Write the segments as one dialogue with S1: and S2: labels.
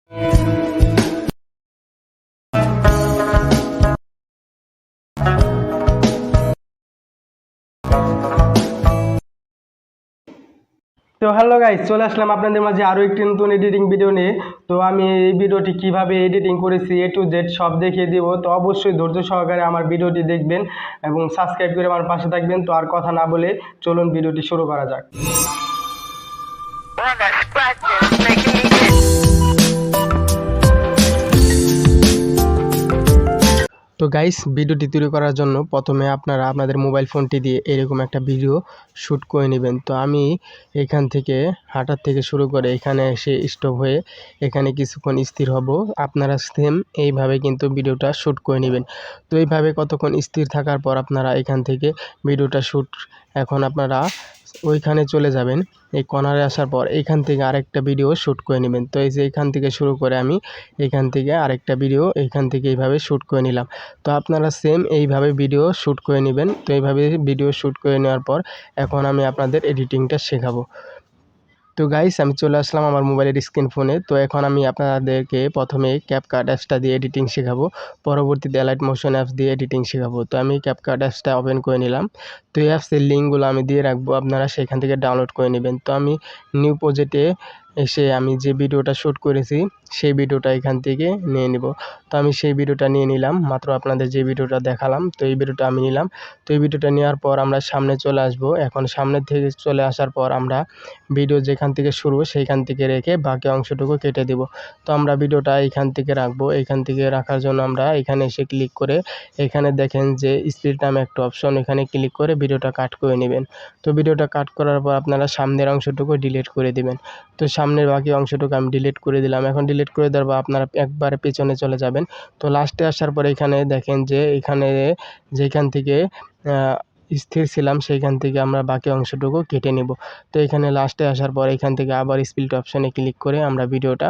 S1: তো hello guys, চলে আসলাম আপনাদের মাঝে আরও একটি নতুন এডিটিং ভিডিও নিয়ে। তো আমি এই ভিডিওটি কিভাবে এডিটিং করেছি A to Z সব দেখিয়ে দিব। তো অবশ্যই ধৈর্য সহকারে আমার ভিডিওটি দেখবেন এবং সাবস্ক্রাইব করে আমার পাশে থাকবেন। তো আর কথা না বলে চলুন ভিডিওটি শুরু করা যাক। তো গাইস, ভিডিওটি তৈরি করার জন্য প্রথমে আপনারা আপনাদের মোবাইল ফোনটি দিয়ে এরকম একটা ভিডিও শ্যুট করে নেবেন। তো আমি এখান থেকে হাঁটার থেকে শুরু করে এখানে এসে স্টপ হয়ে এখানে কিছুক্ষণ স্থির হব। আপনারা সেম এইভাবে কিন্তু ভিডিওটা শ্যুট করে নেবেন। তো এইভাবে কতক্ষণ স্থির থাকার পর আপনারা এখান থেকে ভিডিওটা শ্যুট এখন আপনারা ওইখানে চলে যাবেন। এই কর্নারে আসার পর এখান থেকে আরেকটা ভিডিও শ্যুট করে নেবেন। তো এই যে এখান থেকে শুরু করে আমি এখান থেকে আরেকটা ভিডিও এখান থেকে এইভাবে শ্যুট করে নিলাম। তো আপনারা সেম এইভাবে ভিডিও শ্যুট করে নেবেন। তো এইভাবে ভিডিও শ্যুট করে নেওয়ার পর এখন আমি আপনাদের এডিটিংটা শেখাবো। তো গাইস, আমি চলে আসলাম আমার মোবাইলের স্ক্রিন ফোনে। তো এখন আমি আপনাদেরকে প্রথমে ক্যাপকাট অ্যাপসটা দিয়ে এডিটিং শেখাবো, পরবর্তীতে অ্যালাইট মোশন অ্যাপস দিয়ে এডিটিং শেখাবো। তো আমি ক্যাপকাট অ্যাপসটা ওপেন করে নিলাম। তো এই অ্যাপসের লিঙ্কগুলো আমি দিয়ে রাখবো, আপনারা সেখান থেকে ডাউনলোড করে নেবেন। তো আমি নিউ প্রজেক্টে এসে আমি যে ভিডিওটা শ্যুট করেছি সেই ভিডিওটা এখান থেকে নিয়ে নিব। তো আমি সেই ভিডিওটা নিয়ে নিলাম, মাত্র আপনাদের যে ভিডিওটা দেখালাম। তো এই ভিডিওটা আমি নিলাম। তো এই ভিডিওটা নেওয়ার পর আমরা সামনে চলে আসব। এখন সামনে থেকে চলে আসার পর আমরা ভিডিও যেখান থেকে শুরু সেইখান থেকে রেখে বাকি অংশটুকু কেটে দেব। তো আমরা ভিডিওটা এইখান থেকে রাখবো। এইখান থেকে রাখার জন্য আমরা এখানে এসে ক্লিক করে এখানে দেখেন যে স্প্লিট নামে একটা অপশন, এখানে ক্লিক করে ভিডিওটা কাট করে নেবেন। তো ভিডিওটা কাট করার পর আপনারা সামনের অংশটুকু ডিলিট করে দেবেন। তো সামনের বাকি অংশটুকু আমি ডিলিট করে দিলাম। এখন ডিলিট করে দেওয়ার পর আপনারা একবারে পেছনে চলে যাবেন। তো লাস্টে আসার পর এখানে দেখেন যে এখানে যেখান থেকে স্থির ছিলাম সেইখান থেকে আমরা বাকি অংশটুকু কেটে নেব। তো এখানে লাস্টে আসার পর এখান থেকে আবার স্প্লিট অপশানে ক্লিক করে আমরা ভিডিওটা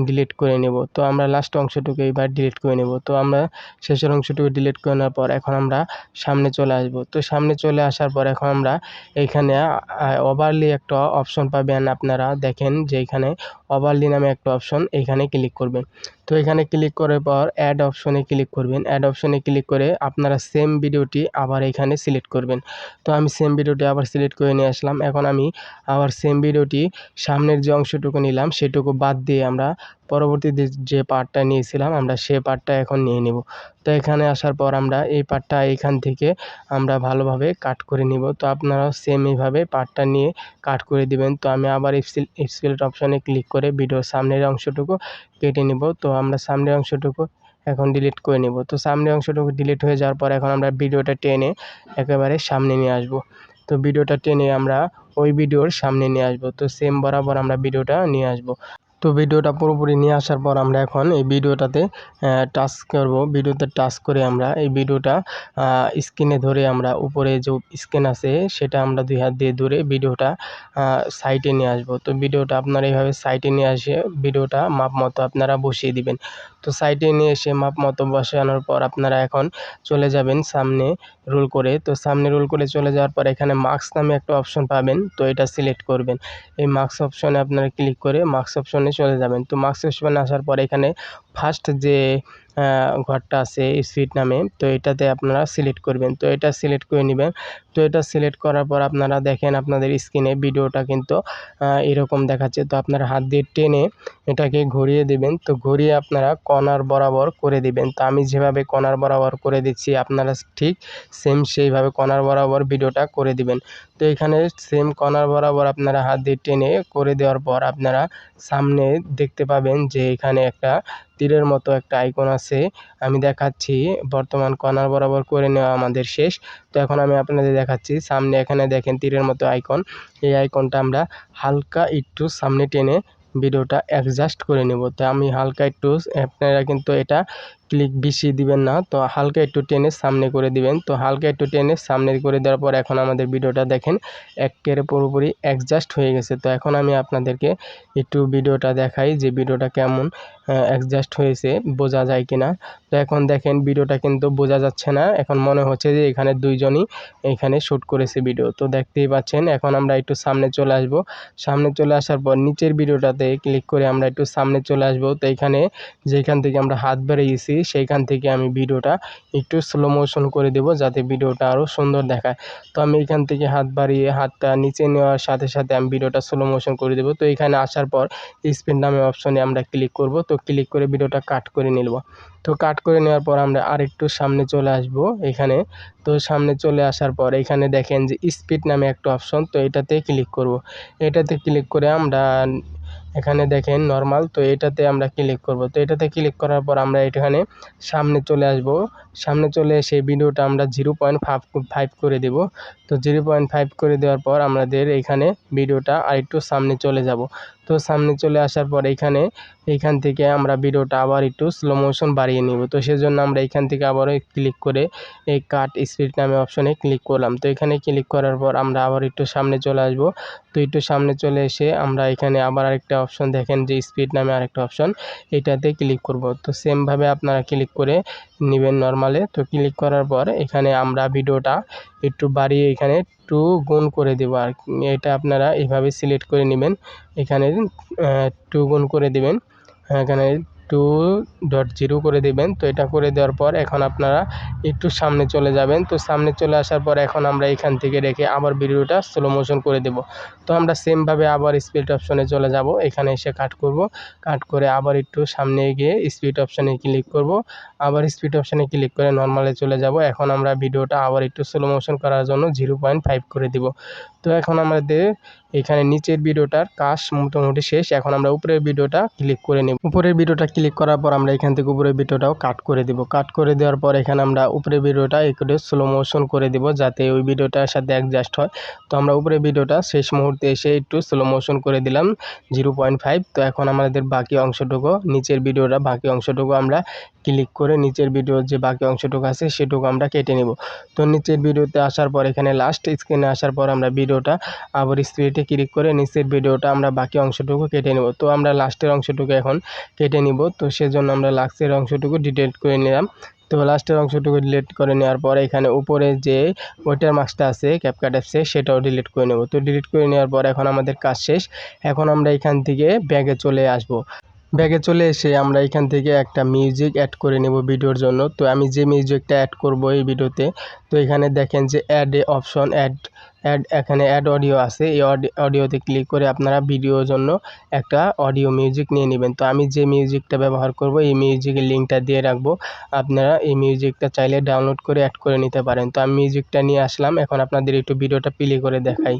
S1: ডিলিট করে নেব। তো আমরা লাস্ট অংশটুকু এবার ডিলিট করে নেব। তো আমরা শেষের অংশটুকু ডিলিট করে নেওয়ার পর এখন আমরা সামনে চলে আসব। তো সামনে চলে আসার পর এখন আমরা এইখানে ওভারলি একটা অপশন পাবেন। আপনারা দেখেন যে এখানে ওভারলি নামে একটা অপশন, এখানে ক্লিক করবেন। তো এখানে ক্লিক করার পর অ্যাড অপশনে ক্লিক করবেন। অ্যাড অপশনে ক্লিক করে আপনারা সেম ভিডিওটি আবার এখানে সিলেক্ট করবেন। তো আমি সেম ভিডিওটি আবার সিলেক্ট করে নিয়ে আসলাম। এখন আমি আবার সেম ভিডিওটি সামনের যে অংশটুকু নিলাম সেটুকু বাদ দিয়ে আমরা পরবর্তীতে যে পার্টটা নিয়েছিলাম আমরা সে পার্টটা এখন নিয়ে নেব। তো এখানে আসার পর আমরা এই পার্টটা এখান থেকে আমরা ভালোভাবে কাট করে নিব। তো আপনারাও সেম এইভাবে পার্টটা নিয়ে কাট করে দিবেন। তো আমি আবার স্প্লিট অপশনে ক্লিক করে ভিডিওর সামনের অংশটুকু কেটে নিব। তো আমরা সামনের অংশটুকু এখন ডিলিট করে নেব। তো সামনের অংশটুকু ডিলিট হয়ে যাওয়ার পর এখন আমরা ভিডিওটা টেনে একেবারে সামনে নিয়ে আসব। তো ভিডিওটা টেনে আমরা ওই ভিডিওর সামনে নিয়ে আসব। তো সেম বরাবর আমরা ভিডিওটা নিয়ে আসব। তো ভিডিওটা পুরোপুরি নিয়ে আসার পর আমরা এখন এই ভিডিওটাতে টাচ করব। ভিডিওতে টাচ করে আমরা এই ভিডিওটা স্ক্রিনে ধরে আমরা উপরে যে স্ক্রিন আছে সেটা আমরা দুই হাত দিয়ে ধরে ভিডিওটা সাইডে নিয়ে আসব। তো ভিডিওটা আপনারা এইভাবে সাইডে নিয়ে আসে ভিডিওটা মাপ মতো আপনারা বসিয়ে দিবেন। তো সাইডে নিয়ে এসে মাপ মতো বসানোর পর আপনারা এখন চলে যাবেন সামনে রোল করে। তো সামনে রোল করে চলে যাওয়ার পর এখানে মার্কস নামে একটা অপশন পাবেন। তো এটা সিলেক্ট করবেন। এই মার্কস অপশনে আপনারা ক্লিক করে মার্কস অপশনে চলে যাবেন। তো মার্কস অপশনে আসার পর এখানে ফার্স্ট যে ঘরটা আছে স্পিড নামে, তো এটাতে আপনারা সিলেক্ট করবেন। তো এটা সিলেক্ট করে নেবেন। তো এটা সিলেক্ট করার পর আপনারা দেখেন আপনাদের স্ক্রিনে ভিডিওটা কিন্তু এরকম দেখাচ্ছে। তো আপনারা হাত দিয়ে টেনে এটাকে ঘুরিয়ে দিবেন। তো ঘুরিয়ে আপনারা কর্নার বরাবর করে দিবেন। তো আমি যেভাবে কর্নার বরাবর করে দিচ্ছি আপনারা ঠিক সেম সেইভাবে কর্নার বরাবর ভিডিওটা করে দিবেন। তো এখানে সেম কর্নার বরাবর আপনারা হাত দিয়ে টেনে করে দেওয়ার পর আপনারা সামনে দেখতে পাবেন যে এখানে একটা তীরের মতো একটা আইকন আছে। আমি দেখাচ্ছি, বর্তমান কর্নার বরাবর করে নেওয়া আমাদের শেষ। তো এখন আমি আপনাদের দেখাচ্ছি সামনে এখানে দেখেন তীরের মতো আইকন। এই আইকনটা আমরা হালকা একটু সামনে টেনে ভিডিওটা অ্যাডজাস্ট করে নেব। তো আমি হালকা একটু, আপনারা কিন্তু এটা ক্লিক বেশি দিবেন না, তো হালকা একটু টেনে সামনে করে দিবেন। তো হালকা একটু টেনে সামনে করে দেওয়ার পর এখন আমাদের ভিডিওটা দেখেন একেবারে পুরোপুরি অ্যাডজাস্ট হয়ে গেছে। তো এখন আমি আপনাদেরকে একটু ভিডিওটা দেখাই যে ভিডিওটা কেমন অ্যাডজাস্ট হয়েছে, বোঝা যায় কিনা। তো এখন দেখেন ভিডিওটা কিন্তু বোঝা যাচ্ছে না, এখন মনে হচ্ছে যে এখানে দুইজনই এখানে শ্যুট করেছে ভিডিও। তো দেখতেই পাচ্ছেন। এখন আমরা একটু সামনে চলে আসব। সামনে চলে আসার পর নিচের ভিডিওটাতে ক্লিক করে আমরা একটু সামনে চলে আসব। তো এখানে যেখান থেকে আমরা হাত বাড়িয়েছি সেইখান থেকে আমি ভিডিওটা একটু স্লো মোশন করে দেব, যাতে ভিডিওটা আরও সুন্দর দেখায়। তো আমি এখান থেকে হাত বাড়িয়ে হাতটা নিচে নেওয়ার সাথে সাথে আমি ভিডিওটা স্লো মোশন করে দেব। তো এখানে আসার পর স্পিড নামে অপশনে আমরা ক্লিক করব। তো ক্লিক করে ভিডিওটা কাট করে নিব। তো কাট করে নেওয়ার পর আমরা আরেকটু সামনে চলে আসব এখানে। তো সামনে চলে আসার পর এখানে দেখেন যে স্পিড নামে একটা অপশন, তো এটাতে ক্লিক করব। এটাতে ক্লিক করে আমরা এখানে দেখেন নরমাল, তো এটাতে আমরা ক্লিক করব। তো এটাতে ক্লিক করার পর আমরা এখানে সামনে চলে আসব। সামনে চলে এসে ভিডিওটা আমরা 0.5 করে দেব। তো 0.5 করে দেওয়ার পর আমাদের এখানে ভিডিওটা আরেকটু সামনে চলে যাব। তো সামনে চলে আসার পর এইখান থেকে আমরা ভিডিওটা আবার একটু স্লো মোশন বাড়িয়ে নিব। তো সেজন্য আমরা এখান থেকে আবারও ক্লিক করে এই কাট স্পিড নামে অপশনে ক্লিক করলাম। তো এখানে ক্লিক করার পর আমরা আবার একটু সামনে চলে আসব। তো একটু সামনে চলে এসে আমরা এখানে আবার আরেকটা অপশন দেখেন যে স্পিড নামে আরেকটা অপশন, এটাতে ক্লিক করব। তো সেমভাবে আপনারা ক্লিক করে নেবেন নরমালে। তো ক্লিক করার পর এখানে আমরা ভিডিওটা একটু বাড়িয়ে এখানে 2 গুণ করে দেব। আর এটা আপনারা এইভাবে সিলেক্ট করে নেবেন, এখানে 2 গুণ করে দেবেন, এখানে 2.0 করে দেবেন। তো এটা করে দেওয়ার পর এখন আপনারা একটু সামনে চলে যাবেন। তো সামনে চলে আসার পর এখন আমরা এখান থেকে রেখে আবার ভিডিওটা স্লো মোশন করে দেব। তো আমরা সেমভাবে আবার স্পিড অপশনে চলে যাব, এখানে এসে কাট করব। কাট করে আবার একটু সামনে গিয়ে স্পিড অপশনে ক্লিক করব। আবার স্পিড অপশনে ক্লিক করে নরমালে চলে যাব। এখন আমরা ভিডিওটা আবার একটু স্লো মোশন করার জন্য 0.5 করে দেব। তো এখন আমাদের এখানে নিচের ভিডিওটার কাজ মোটামুটি শেষ। এখন আমরা উপরের ভিডিওটা ক্লিক করে নেব। উপরের ভিডিওটা ক্লিক করার পর আমরা এখান থেকে উপরের ভিডিওটাও কাট করে দেব। কাট করে দেওয়ার পর এখানে আমরা উপরের ভিডিওটা একটু স্লো মোশন করে দেব, যাতে ওই ভিডিওটার সাথে অ্যাডজাস্ট হয়। তো আমরা উপরের ভিডিওটা শেষ মুহূর্তে এসে একটু স্লো মোশন করে দিলাম 0.5। তো এখন আমাদের বাকি অংশটুকু, নিচের ভিডিওটা বাকি অংশটুকু আমরা ক্লিক করে নিচের ভিডিওর যে বাকি অংশটুকু আছে সেটুকু আমরা কেটে নেব। তো নিচের ভিডিওতে আসার পর এখানে লাস্ট স্ক্রিনে আসার পর আমরা ভিডিওটা আবার স্পিডে ক্লিক করে নিচের ভিডিওটা আমরা বাকি অংশটুকু কেটে নেব। তো আমরা লাস্টের অংশটুকু এখন কেটে নিব। তো সেজন্য আমরা লাস্টের অংশটুকু ডিলিট করে নিলাম। তো লাস্টের অংশটুকু ডিলিট করে নেওয়ার পর এখানে উপরে যে ওয়াটারমার্কসটা আছে ক্যাপকাট অ্যাপসে সেটাও ডিলিট করে নেব। তো ডিলিট করে নেওয়ার পর এখন আমাদের কাজ শেষ। এখন আমরা এখান থেকে ব্যাগে চলে আসব। ব্যাগে চলে এসে আমরা এখান থেকে একটা মিউজিক অ্যাড করে নেব ভিডিওর জন্য। তো আমি যে মিউজিকটা অ্যাড করব এই ভিডিওতে, তো এখানে দেখেন যে অ্যাড এ অপশন, এখানে অ্যাড অডিও আছে। এই অডিওতে ক্লিক করে আপনারা ভিডিওর জন্য একটা অডিও মিউজিক নিয়ে নেবেন। তো আমি যে মিউজিকটা ব্যবহার করব এই মিউজিকের লিঙ্কটা দিয়ে রাখবো, আপনারা এই মিউজিকটা চাইলে ডাউনলোড করে অ্যাড করে নিতে পারেন। তো আমি মিউজিকটা নিয়ে আসলাম, এখন আপনাদের একটু ভিডিওটা প্লে করে দেখাই।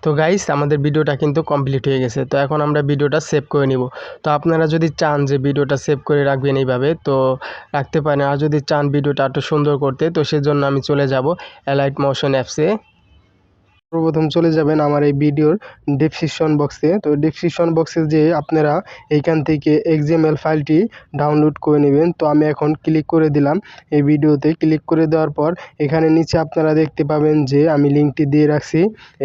S1: তো গাইস আমাদের ভিডিওটা কিন্তু কমপ্লিট হয়ে গেছে। তো এখন আমরা ভিডিওটা সেভ করে নিব। তো আপনারা যদি চান যে ভিডিওটা সেভ করে রাখবেন এইভাবে, তো রাখতে পারেন। আর যদি চান ভিডিওটা একটু সুন্দর করতে, তো সেজন্য আমি চলে যাব অ্যালাইট মোশন অ্যাপসে। সর্বপ্রথম চলে যাবেন আমার এই ভিডিওর ডেসক্রিপশন বক্সে। তো ডেসক্রিপশন বক্সে যে আপনারা এইখান থেকে XML ফাইলটি ডাউনলোড করে নেবেন। তো আমি এখন ক্লিক করে দিলাম এই ভিডিওতে। ক্লিক করে দেওয়ার পর এখানে নিচে আপনারা দেখতে পাবেন যে আমি লিঙ্কটি দিয়ে রাখছি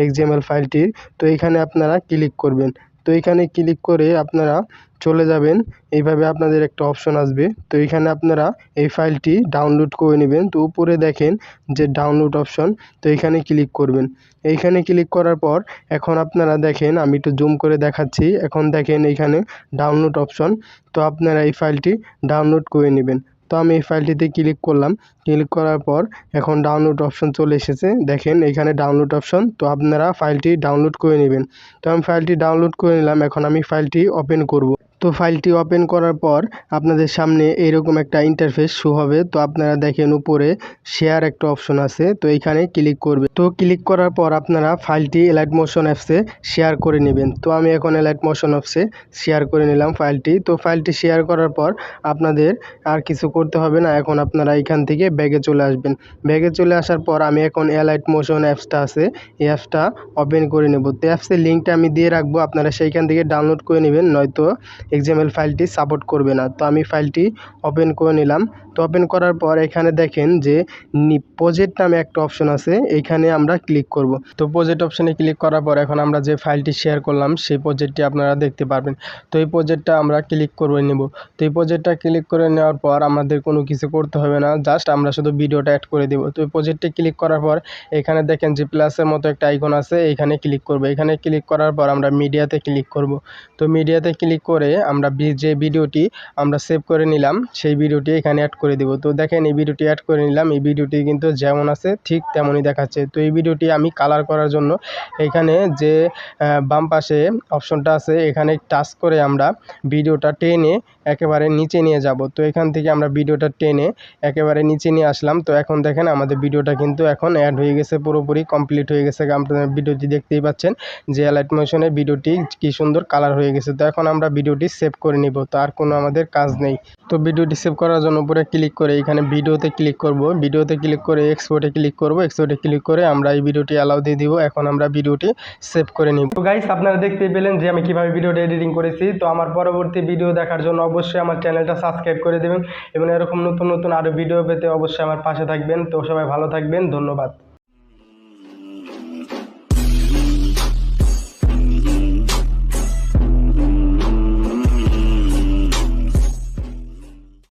S1: XML ফাইলটির। তো এখানে আপনারা ক্লিক করবেন। তো এখানে ক্লিক করে আপনারা চলে যাবেন, এইভাবে আপনাদের একটা অপশন আসবে। তো এখানে আপনারা এই ফাইলটি ডাউনলোড করে নেবেন। তো উপরে দেখেন যে ডাউনলোড অপশন, তো এখানে ক্লিক করবেন। এইখানে ক্লিক করার পর এখন আপনারা দেখেন, আমি একটু জুম করে দেখাচ্ছি। এখন দেখেন এইখানে ডাউনলোড অপশন, তো আপনারা এই ফাইলটি ডাউনলোড করে নেবেন। তো আমি এই ফাইলটিতে ক্লিক করলাম। ক্লিক করার পর এখন ডাউনলোড অপশন চলে এসেছে, দেখেন এখানে ডাউনলোড অপশন। তো আপনারা ফাইলটি ডাউনলোড করে নেবেন। তো আমি ফাইলটি ডাউনলোড করে নিলাম, এখন আমি ফাইলটি ওপেন করব। তো ফাইলটি ওপেন করার পর আপনাদের সামনে এরকম একটা ইন্টারফেস শো হবে। তো আপনারা দেখেন উপরে শেয়ার একটা অপশন আছে, তো এইখানে ক্লিক করবে। তো ক্লিক করার পর আপনারা ফাইলটি এলাইট মোশন অ্যাপসে শেয়ার করে নেবেন। তো আমি এখন এলাইট মোশন অ্যাপসে শেয়ার করে নিলাম ফাইলটি। তো ফাইলটি শেয়ার করার পর আপনাদের আর কিছু করতে হবে না, এখন আপনারা এখান থেকে ব্যাগে চলে আসবেন। ব্যাগে চলে আসার পর আমি এখন এলাইট মোশন অ্যাপসটা আছে, এই অ্যাপসটা ওপেন করে নেব। তো অ্যাপসের লিঙ্কটা আমি দিয়ে রাখবো, আপনারা সেইখান থেকে ডাউনলোড করে নেবেন, নয়তো XML ফাইলটি সাপোর্ট করবে না। তো আমি ফাইলটি ওপেন করে নিলাম। তো ওপেন করার পর এখানে দেখেন যে প্রজেক্ট নামে একটা অপশন আছে, এইখানে আমরা ক্লিক করব। তো প্রজেক্ট অপশনে ক্লিক করার পর এখন আমরা যে ফাইলটি শেয়ার করলাম সেই প্রজেক্টটি আপনারা দেখতে পারবেন। তো এই প্রজেক্টটা আমরা ক্লিক করে নেব। তো এই প্রজেক্টটা ক্লিক করে নেওয়ার পর আমাদের কোনো কিছু করতে হবে না, জাস্ট আমরা শুধু ভিডিওটা অ্যাড করে দেব। তো এই প্রজেক্টে ক্লিক করার পর এখানে দেখেন যে প্লাসের মতো একটা আইকন আছে, এখানে ক্লিক করব। এখানে ক্লিক করার পর আমরা মিডিয়াতে ক্লিক করব। তো মিডিয়াতে ক্লিক করে আমরা যে ভিডিওটি আমরা সেভ করে নিলাম সেই ভিডিওটি এখানে অ্যাড করে দেব। তো দেখেন এই ভিডিওটি অ্যাড করে নিলাম, এই ভিডিওটি কিন্তু যেমন আছে ঠিক তেমনই দেখাচ্ছে। তো এই ভিডিওটি আমি কালার করার জন্য এখানে যে বাম পাশে অপশনটা আছে এখানে টাচ করে আমরা ভিডিওটা টেনে একেবারে নিচে নিয়ে যাব। তো এখান থেকে আমরা ভিডিওটা টেনে একেবারে নিচে নিয়ে আসলাম। তো এখন দেখেন আমাদের ভিডিওটা কিন্তু এখন অ্যাড হয়ে গেছে, পুরোপুরি কমপ্লিট হয়ে গেছে। আপনারা ভিডিওটি দেখতেই পাচ্ছেন যে এলাইট মোশনে ভিডিওটি কি সুন্দর কালার হয়ে গেছে। তো এখন আমরা ভিডিওটি সেভ করে নিব, তো আর কোনো আমাদের কাজ নেই। তো ভিডিওটি সেভ করার জন্য উপরে ক্লিক করে এখানে ভিডিওতে ক্লিক করব। ভিডিওতে ক্লিক করে এক্সপোর্টে ক্লিক করব। এক্সপোর্টে ক্লিক করে আমরা এই ভিডিওটি অ্যালাউ দিয়ে দিব। এখন আমরা ভিডিওটি সেভ করে নিব। তো গাইস, আপনারা দেখতেই পেলেন যে আমি কিভাবে ভিডিওটি এডিটিং করেছি। তো আমার পরবর্তী ভিডিও দেখার জন্য অবশ্যই আমার চ্যানেলটা সাবস্ক্রাইব করে দেবেন এবং এরকম নতুন নতুন আরও ভিডিও পেতে অবশ্যই আমার পাশে থাকবেন। তো সবাই ভালো থাকবেন, ধন্যবাদ।